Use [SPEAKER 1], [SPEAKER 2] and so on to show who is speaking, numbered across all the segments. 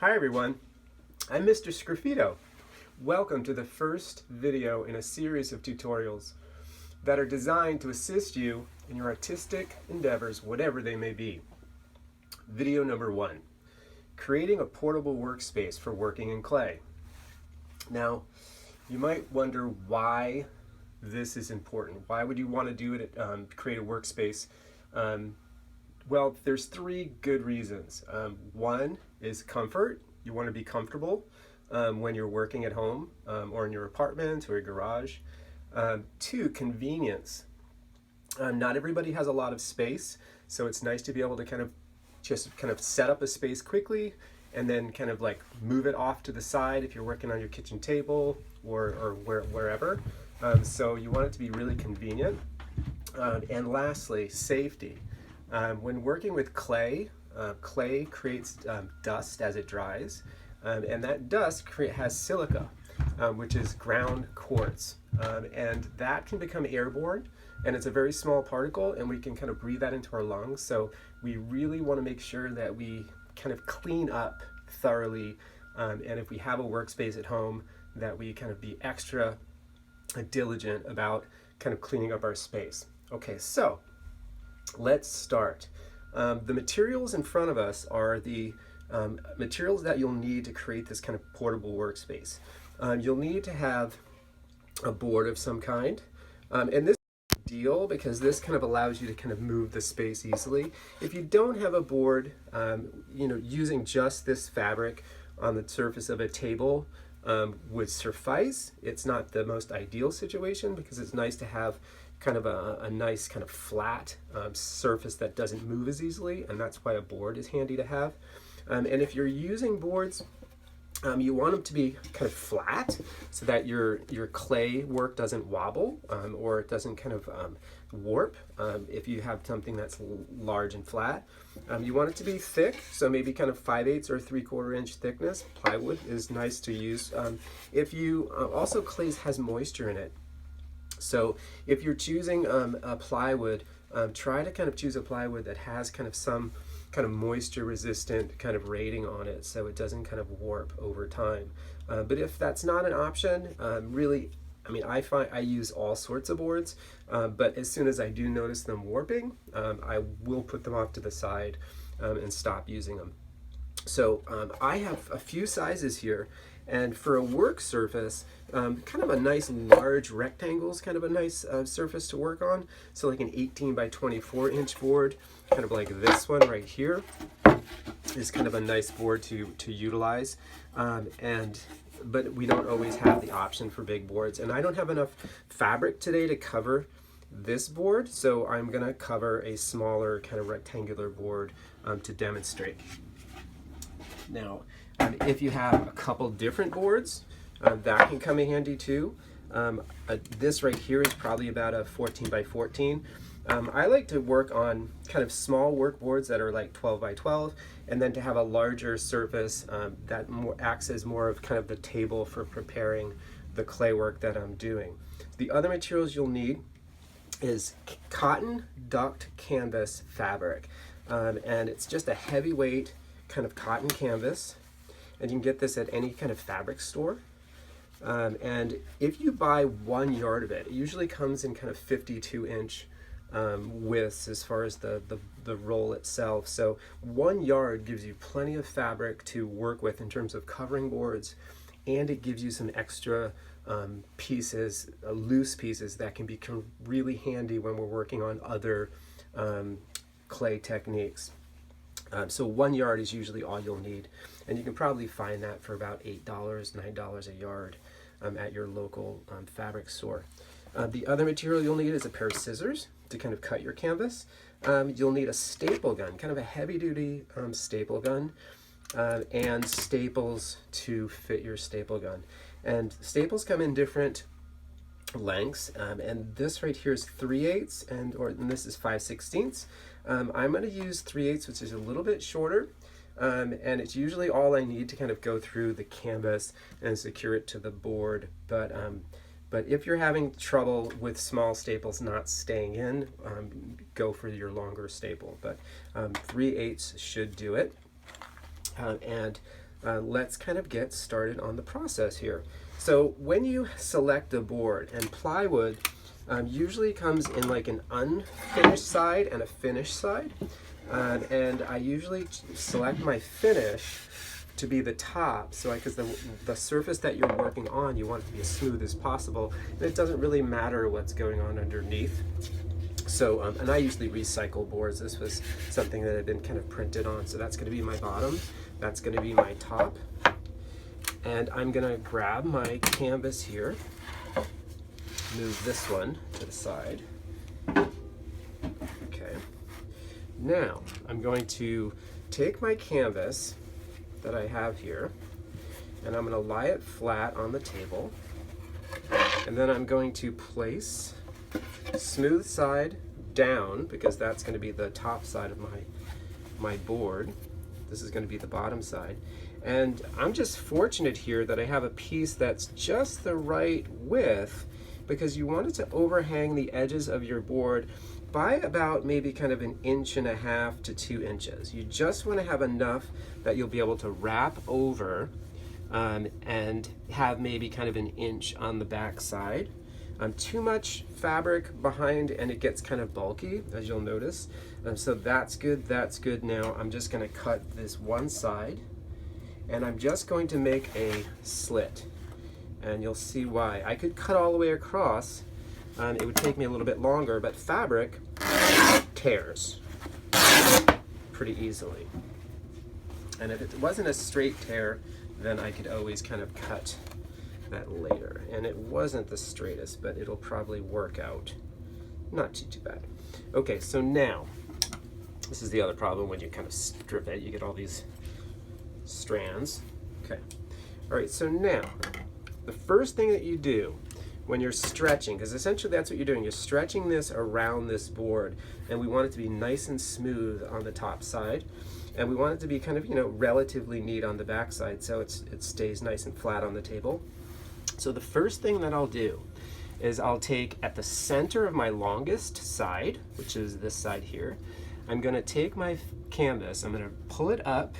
[SPEAKER 1] Hi everyone, I'm Mr. Sgraffito. Welcome to the first video in a series of tutorials that are designed to assist you in your artistic endeavors, whatever they may be. Video number 1, creating a portable workspace for working in clay. Now, you might wonder why this is important. Why would you want to do it, create a workspace? Well, there's 3 good reasons. One is comfort. You want to be comfortable when you're working at home or in your apartment or your garage. 2, convenience. Not everybody has a lot of space, so it's nice to be able to kind of set up a space quickly and then kind of like move it off to the side if you're working on your kitchen table or wherever. So you want it to be really convenient. And lastly, safety. When working with clay, clay creates dust as it dries, and that dust has silica, which is ground quartz, and that can become airborne, and it's a very small particle, and we can kind of breathe that into our lungs. So we really want to make sure that we kind of clean up thoroughly, and if we have a workspace at home, that we kind of be extra diligent about kind of cleaning up our space. Okay, so let's start. The materials in front of us are the materials that you'll need to create this kind of portable workspace. You'll need to have a board of some kind, and this is ideal because this kind of allows you to kind of move the space easily. If you don't have a board, using just this fabric on the surface of a table would suffice. It's not the most ideal situation because it's nice to have kind of a nice kind of flat surface that doesn't move as easily, and that's why a board is handy to have. And if you're using boards, you want them to be kind of flat so that your clay work doesn't wobble or it doesn't kind of warp if you have something that's large and flat. You want it to be thick, so maybe kind of 5/8 or 3/4 inch thickness. Plywood is nice to use. If you also, clay has moisture in it. So if you're choosing a plywood, try to kind of choose a plywood that has kind of some kind of moisture resistant kind of rating on it so it doesn't kind of warp over time. But if that's not an option, really, I use all sorts of boards, but as soon as I do notice them warping, I will put them off to the side and stop using them. So I have a few sizes here, and for a work surface, kind of a nice large rectangle is kind of a nice surface to work on. So like an 18 by 24 inch board, kind of like this one right here, is kind of a nice board to utilize. But we don't always have the option for big boards, and I don't have enough fabric today to cover this board, so I'm gonna cover a smaller kind of rectangular board to demonstrate. Now, if you have a couple different boards, that can come in handy too. This right here is probably about a 14 by 14. I like to work on kind of small work boards that are like 12 by 12, and then to have a larger surface that acts as more of kind of the table for preparing the clay work that I'm doing. The other materials you'll need is cotton duct canvas fabric, and it's just a heavyweight kind of cotton canvas, and you can get this at any kind of fabric store. And if you buy 1 yard of it, it usually comes in kind of 52 inch widths as far as the roll itself. So 1 yard gives you plenty of fabric to work with in terms of covering boards, and it gives you some extra pieces, loose pieces that can be really handy when we're working on other clay techniques. So 1 yard is usually all you'll need, and you can probably find that for about $8, $9 a yard at your local fabric store. The other material you'll need is a pair of scissors to kind of cut your canvas. You'll need a staple gun, kind of a heavy-duty staple gun, and staples to fit your staple gun. And staples come in different lengths, and this right here is 3/8 and this is 5/16. I'm going to use 3/8, which is a little bit shorter, and it's usually all I need to kind of go through the canvas and secure it to the board. But if you're having trouble with small staples not staying in, go for your longer staple. But 3/8 should do it. And let's kind of get started on the process here. So when you select a board, and plywood usually comes in like an unfinished side and a finished side, and I usually select my finish to be the top, so because the surface that you're working on, you want it to be as smooth as possible, and it doesn't really matter what's going on underneath. So, and I usually recycle boards. This was something that had been kind of printed on, so that's going to be my bottom, that's going to be my top, and I'm going to grab my canvas here, move this one to the side. Okay, now I'm going to take my canvas that I have here, and I'm going to lie it flat on the table, and then I'm going to place smooth side down, because that's going to be the top side of my board. This is going to be the bottom side, and I'm just fortunate here that I have a piece that's just the right width, because you want it to overhang the edges of your board by about maybe kind of 1.5 to 2 inches. You just want to have enough that you'll be able to wrap over and have maybe kind of 1 inch on the back side. Too much fabric behind and it gets kind of bulky, as you'll notice. So that's good, that's good. Now I'm just going to cut this one side, and I'm just going to make a slit, and you'll see why. I could cut all the way across, it would take me a little bit longer, but fabric tears pretty easily. And if it wasn't a straight tear, then I could always kind of cut that later. And it wasn't the straightest, but it'll probably work out. Not too bad. Okay, so now, this is the other problem when you kind of strip it, you get all these strands. Okay, all right, so now, the first thing that you do when you're stretching, because essentially that's what you're doing, you're stretching this around this board, and we want it to be nice and smooth on the top side, and we want it to be kind of, relatively neat on the back side, so it stays nice and flat on the table. So the first thing that I'll do is I'll take at the center of my longest side, which is this side here, I'm going to take my canvas, I'm going to pull it up,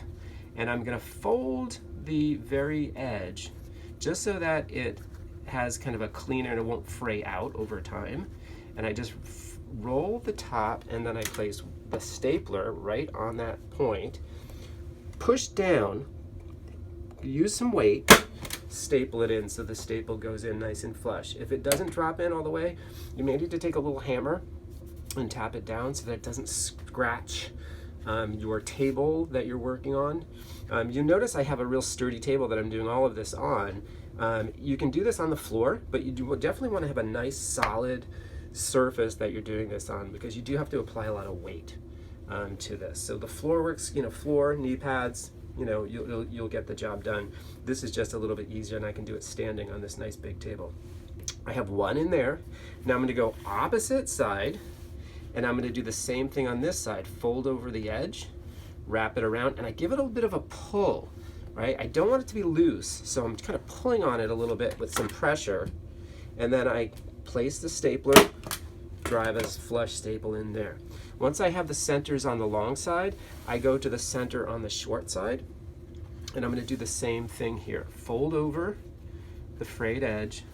[SPEAKER 1] and I'm going to fold the very edge just so that it has kind of a cleaner and it won't fray out over time. And I just roll the top, and then I place the stapler right on that point, push down, use some weight, staple it in so the staple goes in nice and flush. If it doesn't drop in all the way, you may need to take a little hammer and tap it down so that it doesn't scratch your table that you're working on. You notice I have a real sturdy table that I'm doing all of this on. You can do this on the floor, but you definitely want to have a nice solid surface that you're doing this on, because you do have to apply a lot of weight to this. So the floor works, floor, knee pads, you'll get the job done. This is just a little bit easier, and I can do it standing on this nice big table. I have one in there. Now I'm going to go opposite side, and I'm going to do the same thing on this side. Fold over the edge, wrap it around, and I give it a bit of a pull, right? I don't want it to be loose, so I'm kind of pulling on it a little bit with some pressure, and then I place the stapler, drive a flush staple in there. Once I have the centers on the long side, I go to the center on the short side, and I'm going to do the same thing here. Fold over the frayed edge,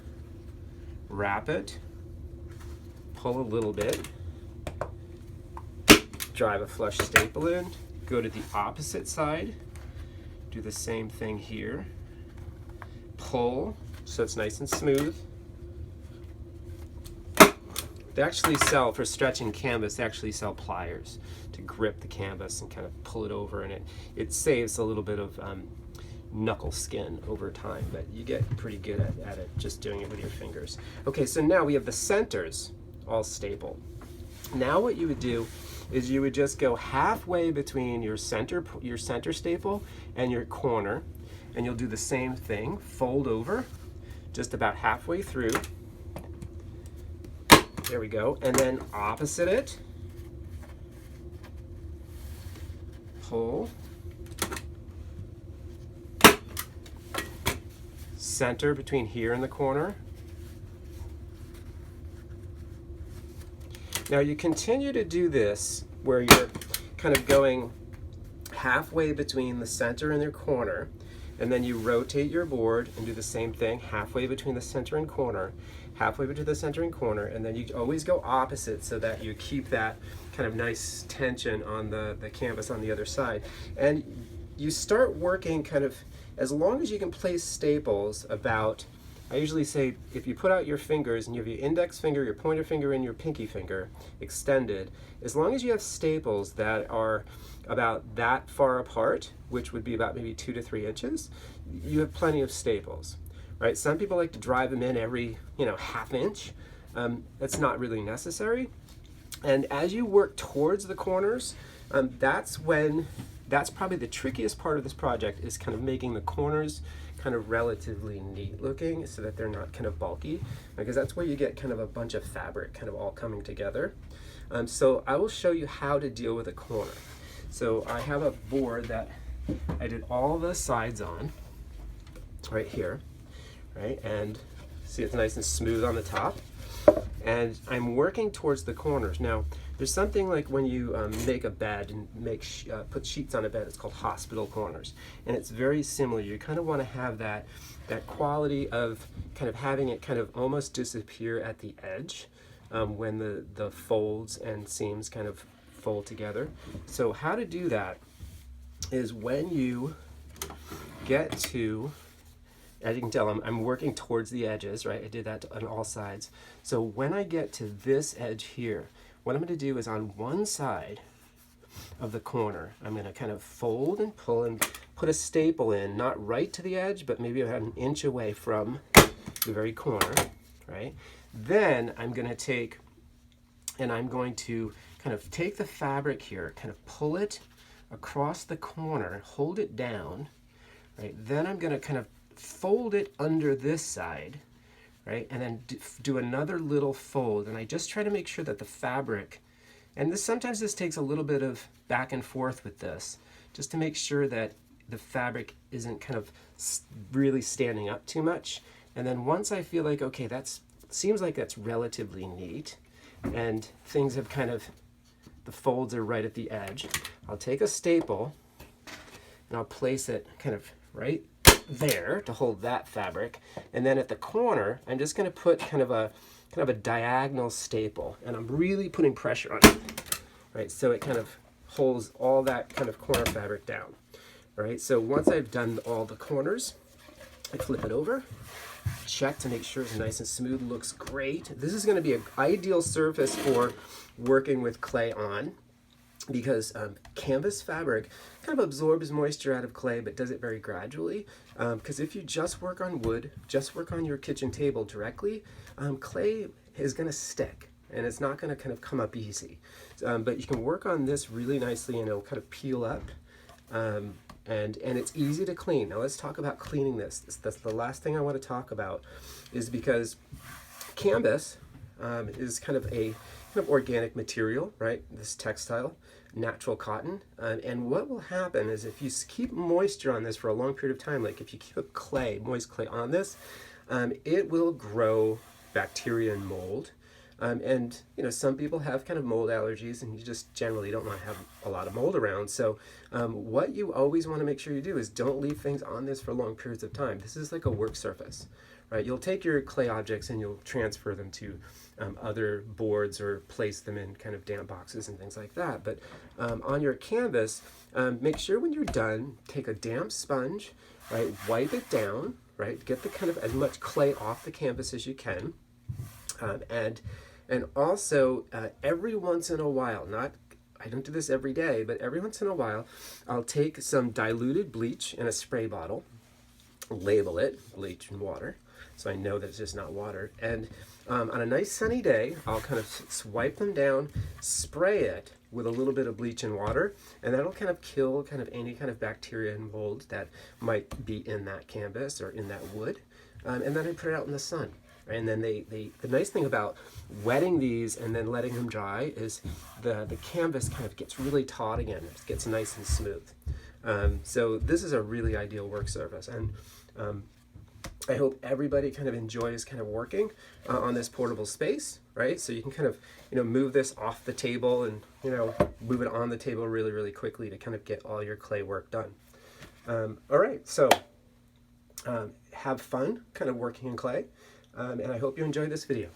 [SPEAKER 1] wrap it, pull a little bit, drive a flush staple in, go to the opposite side, do the same thing here, pull so it's nice and smooth. They actually sell, for stretching canvas, they actually sell pliers to grip the canvas and kind of pull it over, and it saves a little bit of knuckle skin over time, but you get pretty good at it just doing it with your fingers. Okay, so now we have the centers all stapled. Now what you would do is you would just go halfway between your center staple and your corner, and you'll do the same thing. Fold over just about halfway through. There we go. And then opposite it, pull, center between here and the corner. Now you continue to do this where you're kind of going halfway between the center and your corner. and then you rotate your board and do the same thing halfway between the center and corner, halfway between the center and corner, and then you always go opposite so that you keep that kind of nice tension on the canvas on the other side. And you start working kind of, as long as you can place staples about, I usually say if you put out your fingers and you have your index finger, your pointer finger, and your pinky finger extended, as long as you have staples that are about that far apart, which would be about maybe 2 to 3 inches, you have plenty of staples, right? Some people like to drive them in every, half inch. That's not really necessary. And as you work towards the corners, that's probably the trickiest part of this project, is kind of making the corners kind of relatively neat looking so that they're not kind of bulky, because that's where you get kind of a bunch of fabric kind of all coming together. So I will show you how to deal with a corner. So I have a board that I did all the sides on right here, right? And see, it's nice and smooth on the top. And I'm working towards the corners. Now, there's something like when you make a bed and put sheets on a bed, it's called hospital corners. And it's very similar. You kind of want to have that quality of kind of having it kind of almost disappear at the edge when the folds and seams kind of fold together. So how to do that is when you get to, as you can tell, I'm working towards the edges, right? I did that on all sides. So when I get to this edge here, what I'm going to do is on one side of the corner, I'm going to kind of fold and pull and put a staple in, not right to the edge, but maybe about an inch away from the very corner, right? Then I'm going to take, and I'm going to kind of take the fabric here, kind of pull it across the corner, hold it down, right? Then I'm going to kind of fold it under this side, right? And then do another little fold. And I just try to make sure that the fabric, and sometimes this takes a little bit of back and forth with this, just to make sure that the fabric isn't kind of really standing up too much. And then once I feel like, okay, seems like that's relatively neat, and things have kind of, the folds are right at the edge, I'll take a staple and I'll place it kind of right there to hold that fabric, and then at the corner I'm just going to put kind of a diagonal staple, and I'm really putting pressure on it, right, so it kind of holds all that kind of corner fabric down. All right, so once I've done all the corners, I flip it over, check to make sure it's nice and smooth, looks great. This is going to be an ideal surface for working with clay on, because canvas fabric kind of absorbs moisture out of clay, but does it very gradually. Because if you just work on wood, just work on your kitchen table directly, clay is going to stick, and it's not going to kind of come up easy. But you can work on this really nicely, and it'll kind of peel up. And it's easy to clean. Now let's talk about cleaning this. That's the last thing I want to talk about, is because canvas is kind of a organic material, right? This textile, natural cotton. And what will happen is if you keep moisture on this for a long period of time, like if you keep a moist clay on this, it will grow bacteria and mold. And some people have kind of mold allergies, and you just generally don't want to have a lot of mold around. So what you always want to make sure you do is don't leave things on this for long periods of time. This is like a work surface, right? You'll take your clay objects and you'll transfer them to other boards or place them in kind of damp boxes and things like that. But on your canvas, make sure when you're done, take a damp sponge, right? Wipe it down, right? Get the kind of as much clay off the canvas as you can. And also, every once in a while, I don't do this every day, but every once in a while, I'll take some diluted bleach in a spray bottle, label it, bleach and water, so I know that it's just not water. And on a nice sunny day, I'll kind of swipe them down, spray it with a little bit of bleach and water, and that'll kind of kill kind of any kind of bacteria and mold that might be in that canvas or in that wood. And then I put it out in the sun. And then the nice thing about wetting these and then letting them dry is the canvas kind of gets really taut again. It gets nice and smooth. So this is a really ideal work surface. And I hope everybody kind of enjoys kind of working on this portable space, right? So you can kind of, move this off the table and, move it on the table really, really quickly to kind of get all your clay work done. All right, so have fun kind of working in clay. And I hope you enjoy this video.